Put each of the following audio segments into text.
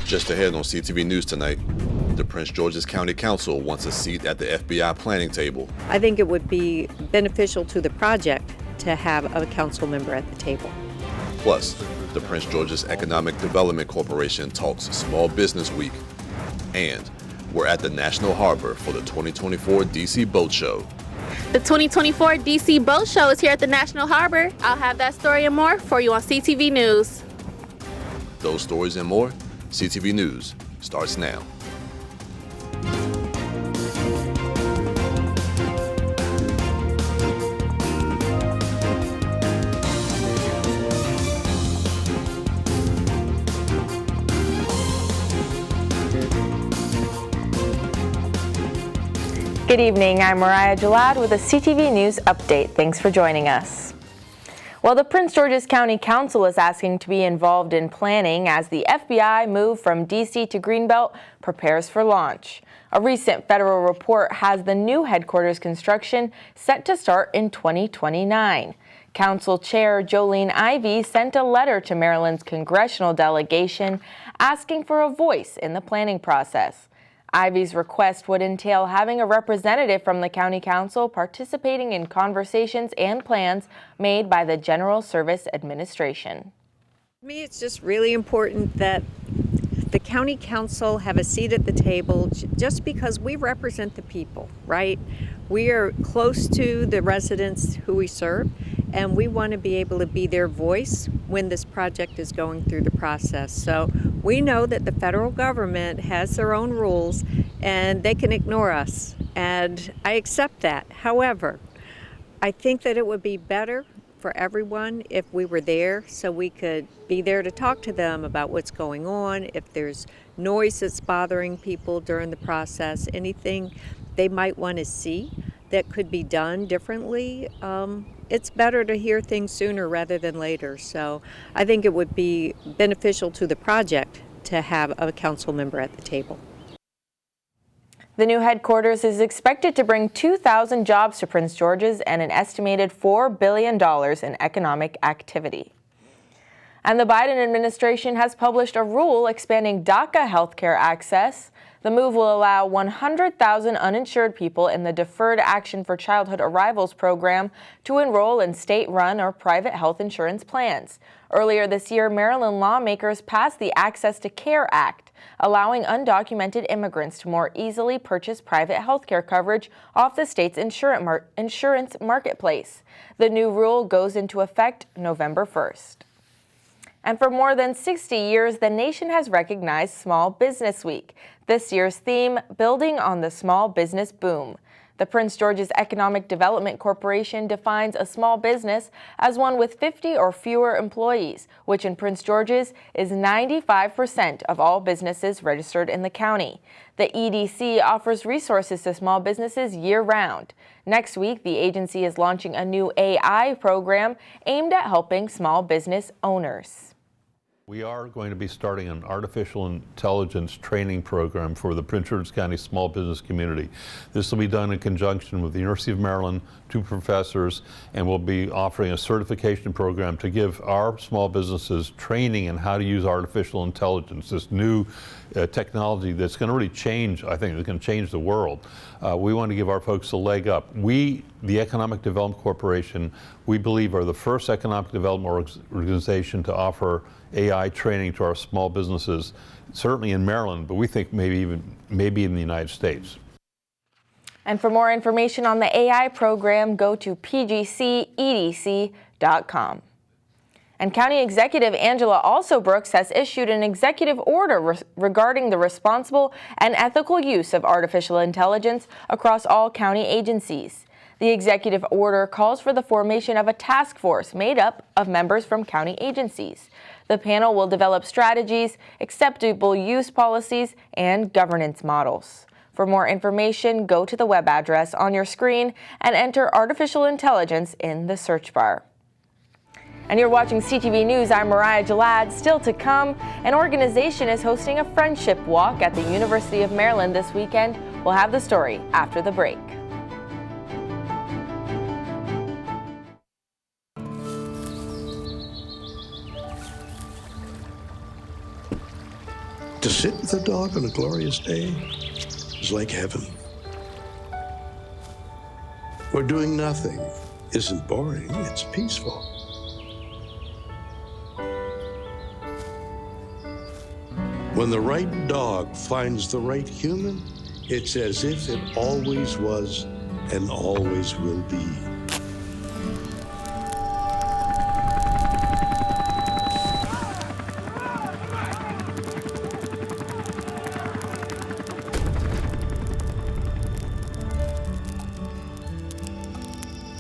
Just ahead on CTV News tonight, the Prince George's County Council wants a seat at the FBI planning table. I think it would be beneficial to the project to have a council member at the table. Plus, the Prince George's Economic Development Corporation talks Small Business Week. And we're at the National Harbor for the 2024 DC Boat Show. The 2024 DC Boat Show is here at the National Harbor. I'll have that story and more for you on CTV News. Those stories and more, CTV News starts now. Good evening, I'm Mariah Jalad with a CTV News update. Thanks for joining us. Well, the Prince George's County Council is asking to be involved in planning as the FBI move from DC to Greenbelt prepares for launch. A recent federal report has the new headquarters construction set to start in 2029. Council Chair Jolene Ivey sent a letter to Maryland's congressional delegation asking for a voice in the planning process. Ivey's request would entail having a representative from the County Council participating in conversations and plans made by the General Service Administration. To me, it's just really important that the County Council have a seat at the table just because we represent the people, right? We are close to the residents who we serve, and we want to be able to be their voice when this project is going through the process. So we know that the federal government has their own rules and they can ignore us, and I accept that. However, I think that it would be better for everyone if we were there so we could be there to talk to them about what's going on, if there's noise that's bothering people during the process, anything they might want to see that could be done differently. It's better to hear things sooner rather than later. So I think it would be beneficial to the project to have a council member at the table. The new headquarters is expected to bring 2,000 jobs to Prince George's and an estimated $4 billion in economic activity. And the Biden administration has published a rule expanding DACA healthcare access. The move will allow 100,000 uninsured people in the Deferred Action for Childhood Arrivals program to enroll in state-run or private health insurance plans. Earlier this year, Maryland lawmakers passed the Access to Care Act, allowing undocumented immigrants to more easily purchase private health care coverage off the state's insurance marketplace. The new rule goes into effect November 1st. And for more than 60 years, the nation has recognized Small Business Week. This year's theme, Building on the Small Business Boom. The Prince George's Economic Development Corporation defines a small business as one with 50 or fewer employees, which in Prince George's is 95% of all businesses registered in the county. The EDC offers resources to small businesses year-round. Next week, the agency is launching a new AI program aimed at helping small business owners. We are going to be starting an artificial intelligence training program for the Prince George's County small business community. This will be done in conjunction with the University of Maryland, 2 professors, and we'll be offering a certification program to give our small businesses training in how to use artificial intelligence, this new technology that's going to really change, I think, it's going to change the world. We want to give our folks a leg up. We, the Economic Development Corporation, we believe are the first economic development organization to offer AI training to our small businesses, certainly in Maryland, but we think maybe in the United States. And for more information on the AI program, go to pgcedc.com. And County Executive Angela Alsobrooks has issued an executive order regarding the responsible and ethical use of artificial intelligence across all county agencies. The executive order calls for the formation of a task force made up of members from county agencies. The panel will develop strategies, acceptable use policies, and governance models. For more information, go to the web address on your screen and enter artificial intelligence in the search bar. And you're watching CTV News. I'm Mariah Jalad. Still to come, an organization is hosting a friendship walk at the University of Maryland this weekend. We'll have the story after the break. To sit with a dog on a glorious day is like heaven. Where doing nothing isn't boring, it's peaceful. When the right dog finds the right human, it's as if it always was and always will be.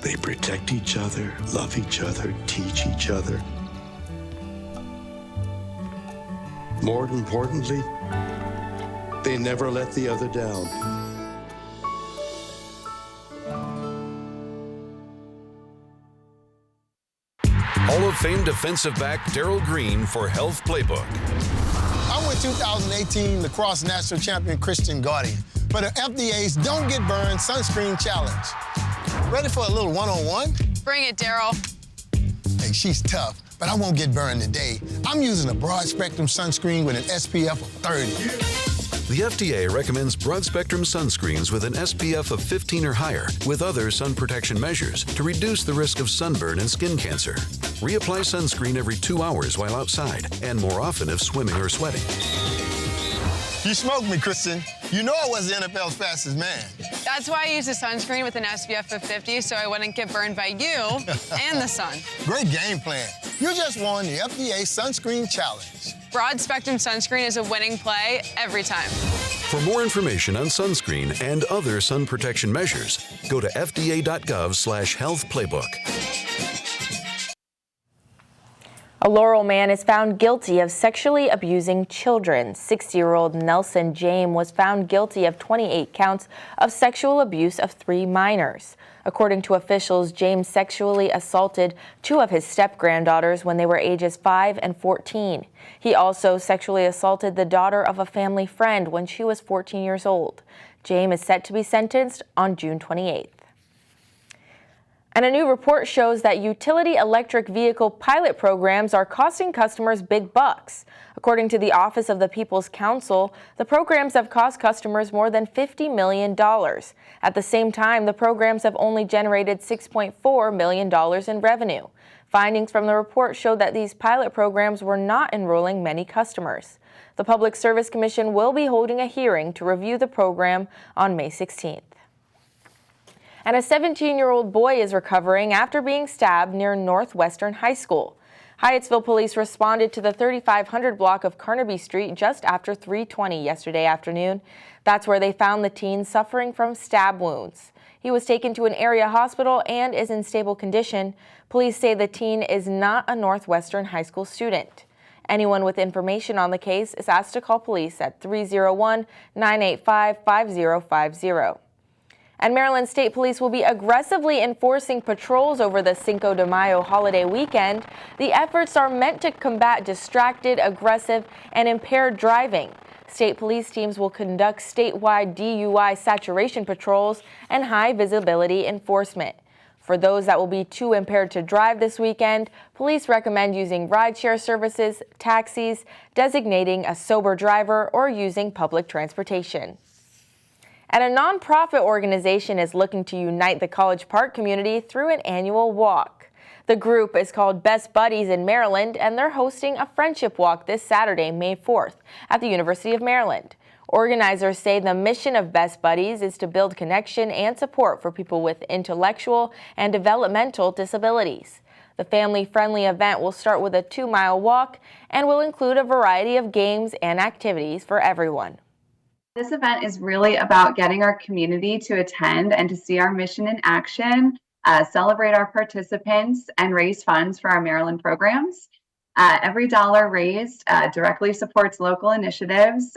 They protect each other, love each other, teach each other. More importantly, they never let the other down. Hall of Fame defensive back Darryl Green for Health Playbook. I'm with 2018 lacrosse national champion Christian Gaudian for the FDA's Don't Get Burned Sunscreen Challenge. Ready for a little one-on-one? Bring it, Darryl. Hey, she's tough, but I won't get burned today. I'm using a broad-spectrum sunscreen with an SPF of 30. The FDA recommends broad-spectrum sunscreens with an SPF of 15 or higher with other sun protection measures to reduce the risk of sunburn and skin cancer. Reapply sunscreen every 2 hours while outside and more often if swimming or sweating. You smoked me, Christian. You know I was the NFL's fastest man. That's why I use a sunscreen with an SPF of 50 so I wouldn't get burned by you and the sun. Great game plan. You just won the FDA Sunscreen Challenge. Broad spectrum sunscreen is a winning play every time. For more information on sunscreen and other sun protection measures, go to fda.gov/healthplaybook. A Laurel man is found guilty of sexually abusing children. 60-year-old Nelson James was found guilty of 28 counts of sexual abuse of 3 minors. According to officials, James sexually assaulted 2 of his step-granddaughters when they were ages 5 and 14. He also sexually assaulted the daughter of a family friend when she was 14 years old. James is set to be sentenced on June 28th. And a new report shows that utility electric vehicle pilot programs are costing customers big bucks. According to the Office of the People's Counsel, the programs have cost customers more than $50 million. At the same time, the programs have only generated $6.4 million in revenue. Findings from the report showed that these pilot programs were not enrolling many customers. The Public Service Commission will be holding a hearing to review the program on May 16th. And a 17-year-old boy is recovering after being stabbed near Northwestern High School. Hyattsville police responded to the 3500 block of Carnaby Street just after 3:20 yesterday afternoon. That's where they found the teen suffering from stab wounds. He was taken to an area hospital and is in stable condition. Police say the teen is not a Northwestern High School student. Anyone with information on the case is asked to call police at 301-985-5050. And Maryland State Police will be aggressively enforcing patrols over the Cinco de Mayo holiday weekend. The efforts are meant to combat distracted, aggressive, and impaired driving. State police teams will conduct statewide DUI saturation patrols and high visibility enforcement. For those that will be too impaired to drive this weekend, police recommend using rideshare services, taxis, designating a sober driver, or using public transportation. And a nonprofit organization is looking to unite the College Park community through an annual walk. The group is called Best Buddies in Maryland, and they're hosting a friendship walk this Saturday, May 4th, at the University of Maryland. Organizers say the mission of Best Buddies is to build connection and support for people with intellectual and developmental disabilities. The family-friendly event will start with a 2-mile walk and will include a variety of games and activities for everyone. This event is really about getting our community to attend and to see our mission in action, celebrate our participants, and raise funds for our Maryland programs. Every dollar raised directly supports local initiatives.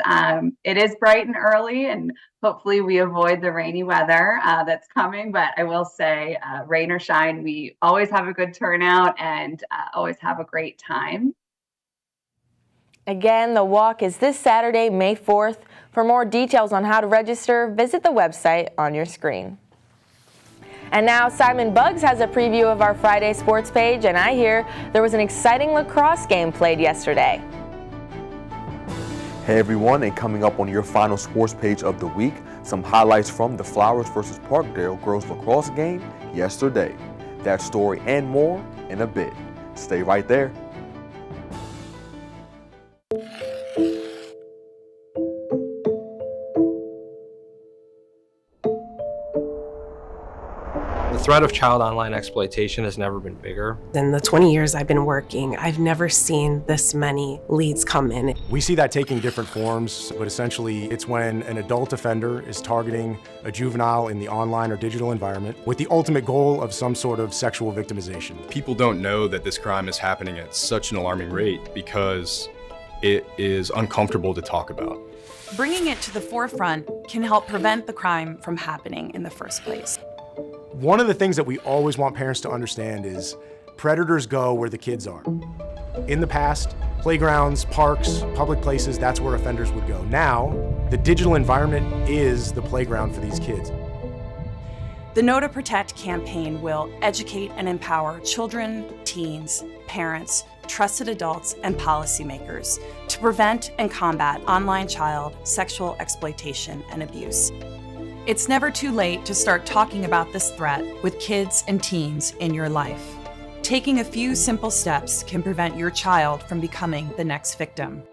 It is bright and early, and hopefully we avoid the rainy weather that's coming, but I will say, rain or shine, we always have a good turnout and always have a great time. Again, the walk is this Saturday, May 4th. For more details on how to register, visit the website on your screen. And now Simon Buggs has a preview of our Friday sports page, and I hear there was an exciting lacrosse game played yesterday. Hey everyone, and coming up on your final sports page of the week, some highlights from the Flowers versus Parkdale girls lacrosse game yesterday. That story and more in a bit. Stay right there. The threat of child online exploitation has never been bigger. In the 20 years I've been working, I've never seen this many leads come in. We see that taking different forms, but essentially it's when an adult offender is targeting a juvenile in the online or digital environment with the ultimate goal of some sort of sexual victimization. People don't know that this crime is happening at such an alarming rate because it is uncomfortable to talk about. Bringing it to the forefront can help prevent the crime from happening in the first place. One of the things that we always want parents to understand is predators go where the kids are. In the past, playgrounds, parks, public places, that's where offenders would go. Now, the digital environment is the playground for these kids. The Know to Protect campaign will educate and empower children, teens, parents, trusted adults, and policymakers to prevent and combat online child sexual exploitation and abuse. It's never too late to start talking about this threat with kids and teens in your life. Taking a few simple steps can prevent your child from becoming the next victim.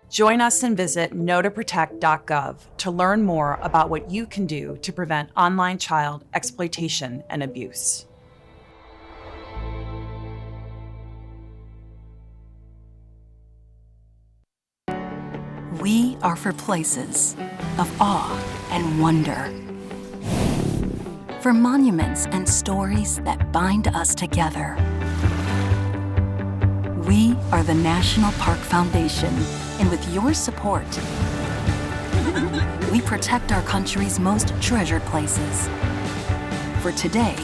Join us and visit knowtoprotect.gov to learn more about what you can do to prevent online child exploitation and abuse. We are for places of awe and wonder, for monuments and stories that bind us together. We are the National Park Foundation, and with your support, we protect our country's most treasured places, for today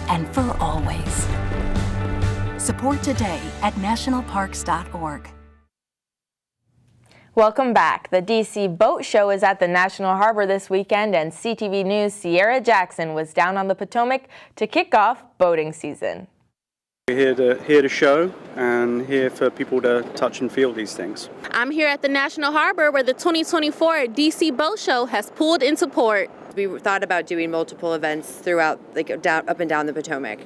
and for always. Support today at nationalparks.org. Welcome back. The DC Boat Show is at the National Harbor this weekend, and CTV News' Sierra Jackson was down on the Potomac to kick off boating season. We're here to show and here for people to touch and feel these things. I'm here at the National Harbor where the 2024 DC Boat Show has pulled into port. We thought about doing multiple events throughout, up and down the Potomac.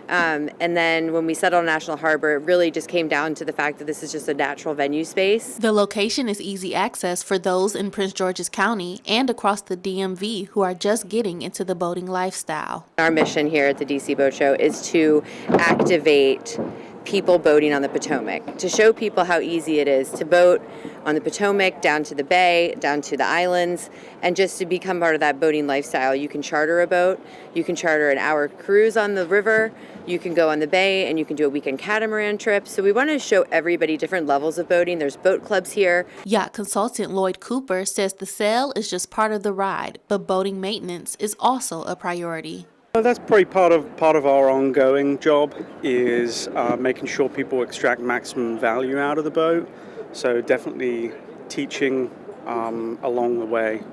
And then when we settled on National Harbor, it really just came down to the fact that this is just a natural venue space. The location is easy access for those in Prince George's County and across the DMV who are just getting into the boating lifestyle. Our mission here at the DC Boat Show is to activate people boating on the Potomac, to show people how easy it is to boat on the Potomac, down to the bay, down to the islands, and just to become part of that boating lifestyle. You can charter a boat, you can charter an hour cruise on the river, you can go on the bay, and you can do a weekend catamaran trip. So we want to show everybody different levels of boating. There's boat clubs here. Yacht consultant Lloyd Cooper says the sail is just part of the ride, but boating maintenance is also a priority. That's probably part of our ongoing job is making sure people extract maximum value out of the boat. So definitely teaching along the way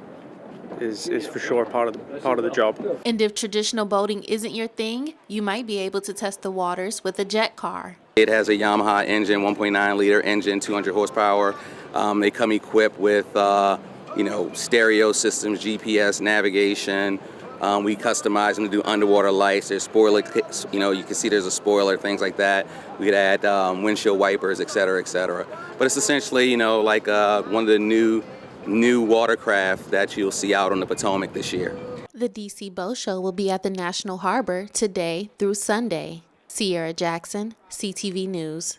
is for sure part of the job. And if traditional boating isn't your thing, you might be able to test the waters with a jet car. It has a Yamaha engine, 1.9 liter engine, 200 horsepower. They come equipped with stereo systems, GPS, navigation. We customize them to do underwater lights. There's spoiler kits, you can see there's a spoiler, things like that. We could add windshield wipers, et cetera, et cetera. But it's essentially, like one of the new watercraft that you'll see out on the Potomac this year. The DC Boat Show will be at the National Harbor today through Sunday. Sierra Jackson, CTV News.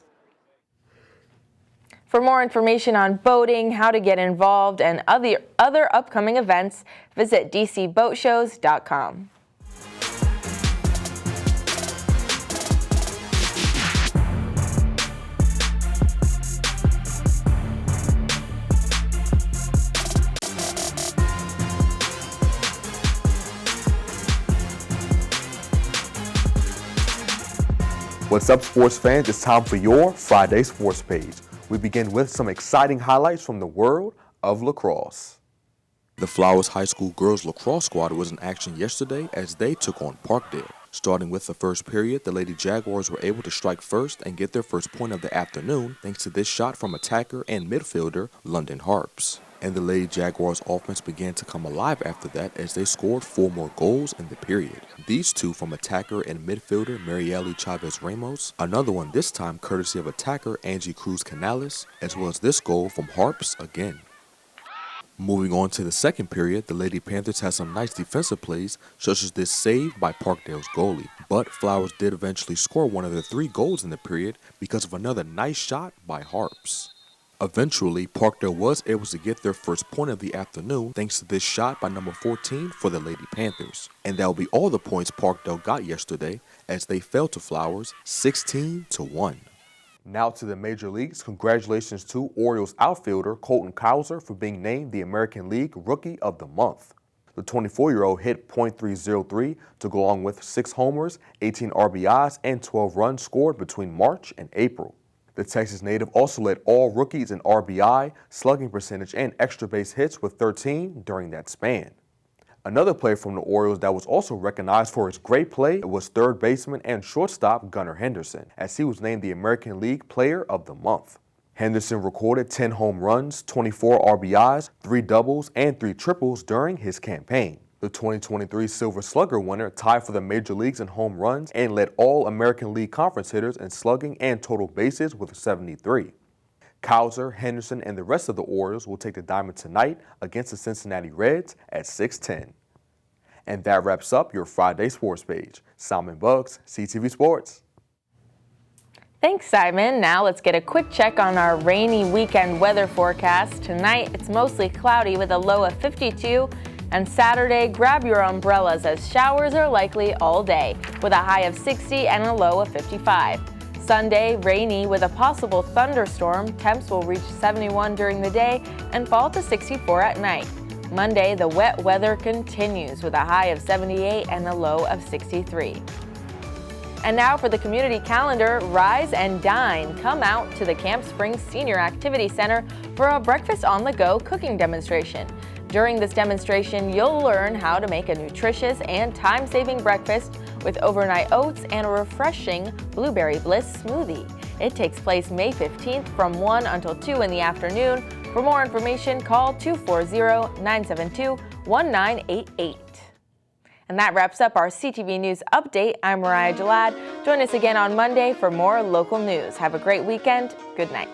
For more information on boating, how to get involved, and other upcoming events, visit dcboatshows.com. What's up, sports fans? It's time for your Friday Sports Page. We begin with some exciting highlights from the world of lacrosse. The Flowers High School girls lacrosse squad was in action yesterday as they took on Parkdale. Starting with the first period, the Lady Jaguars were able to strike first and get their first point of the afternoon thanks to this shot from attacker and midfielder London Harps. And the Lady Jaguars offense began to come alive after that as they scored 4 more goals in the period. These two from attacker and midfielder Marieli Chavez-Ramos, another one this time courtesy of attacker Angie Cruz-Canales, as well as this goal from Harps again. Moving on to the second period, the Lady Panthers had some nice defensive plays, such as this save by Parkdale's goalie. But Flowers did eventually score one of the 3 goals in the period because of another nice shot by Harps. Eventually, Parkdale was able to get their first point of the afternoon thanks to this shot by number 14 for the Lady Panthers. And that will be all the points Parkdale got yesterday as they fell to Flowers 16-1. Now to the major leagues. Congratulations to Orioles outfielder Colton Cowser for being named the American League Rookie of the Month. The 24-year-old hit .303 to go along with 6 homers, 18 RBIs, and 12 runs scored between March and April. The Texas native also led all rookies in RBI, slugging percentage, and extra base hits with 13 during that span. Another player from the Orioles that was also recognized for his great play was third baseman and shortstop Gunnar Henderson, as he was named the American League Player of the Month. Henderson recorded 10 home runs, 24 RBIs, 3 doubles, and 3 triples during his campaign. The 2023 Silver Slugger winner tied for the major leagues in home runs and led all American League Conference hitters in slugging and total bases with 73. Cowser, Henderson, and the rest of the Orioles will take the diamond tonight against the Cincinnati Reds at 6:10. And that wraps up your Friday Sports page. Simon Bugs, CTV Sports. Thanks, Simon. Now let's get a quick check on our rainy weekend weather forecast. Tonight, it's mostly cloudy with a low of 52. And Saturday, grab your umbrellas as showers are likely all day with a high of 60 and a low of 55. Sunday, rainy with a possible thunderstorm. Temps will reach 71 during the day and fall to 64 at night. Monday, the wet weather continues with a high of 78 and a low of 63. And now for the community calendar, Rise and Dine. Come out to the Camp Springs Senior Activity Center for a breakfast on the go cooking demonstration. During this demonstration, you'll learn how to make a nutritious and time-saving breakfast with overnight oats and a refreshing Blueberry Bliss smoothie. It takes place May 15th from 1 until 2 in the afternoon. For more information, call 240-972-1988. And that wraps up our CTV News Update. I'm Mariah Jalad. Join us again on Monday for more local news. Have a great weekend. Good night.